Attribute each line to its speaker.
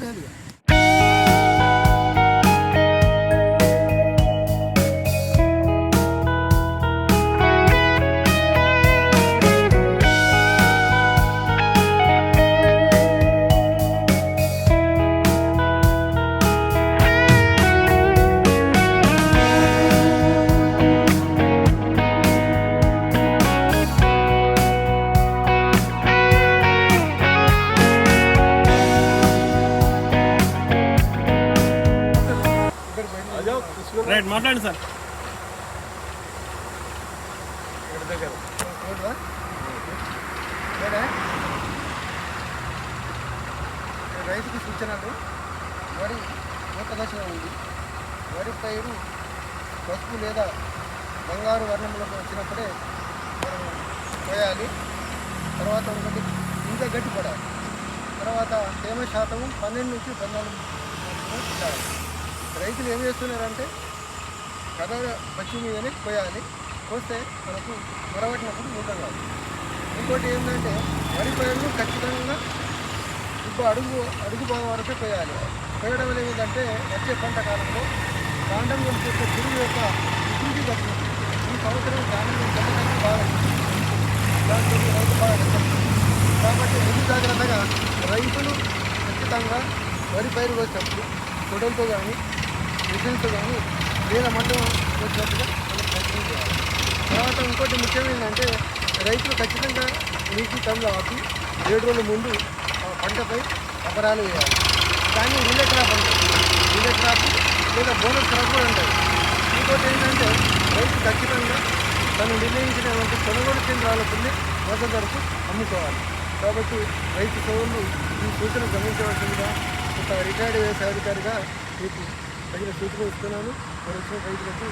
Speaker 1: లేదు.
Speaker 2: రైట్ మాట్లాడండి సార్.
Speaker 1: రైతుకు సూచనలు. వరి పూత దశలో ఉంది. వరి పైరు పసుపు లేదా బంగారు వర్ణంలోకి వచ్చినప్పుడే మనం కోయాలి. తర్వాత ఒకటి ఇంకా గట్టి పడాలి. తర్వాత తేమ శాతం 12 నుంచి 14 ఉండాలి. రైతులు ఏం చేస్తున్నారంటే కథ పచ్చి మీదనే కోయాలి. కోస్తే మనకు మరవటినప్పుడు మూటం కాదు. ఇంకోటి ఏంటంటే వరి పైరును ఖచ్చితంగా అడుగు భాగం వరకే కోయాలి. కోయడం వల్ల ఏంటంటే వచ్చే పంట కాలంలో కాండం నుంచి పురుగు యొక్క వికృతి తగ్గుతుంది. ఈ సంవత్సరం కాండం చెల్లడానికి బాగా దాంతో రైతు బాగా నష్టపోతుంది. కాబట్టి ముందు జాగ్రత్తగా రైతులు ఖచ్చితంగా వరి పైరు వచ్చేటప్పుడు గొడవలతో కానీ మిషన్తో కానీ వేల మట్టం వచ్చినట్టుగా మనం ప్రయత్నం చేయాలి. తర్వాత ఇంకోటి ముఖ్యమైనదంటే రైతులు ఖచ్చితంగా నీటి టైంలో ఆపి 7 రోజుల ముందు పంటపై అపరాలు వేయాలి. కానీ రిలే క్రాప్ అంటారు. రిలే క్రాప్ లేదా బోనస్ క్రాప్ కూడా అంటారు. ఇంకోటి ఏంటంటే రైతు ఖచ్చితంగా తను నిర్ణయించినటువంటి కొనుగోలు కేంద్రాలకునే మద్దతు ధరకు అమ్ముకోవాలి. కాబట్టి రైతు సోదరులు ఈ సూచన గమనించవలసిందిగా ఒక రిటైర్డ్ వ్యవసాయ అధికారిగా మీకు తగిన సూచన ఇస్తున్నాను. మరి వచ్చిన రైతులకు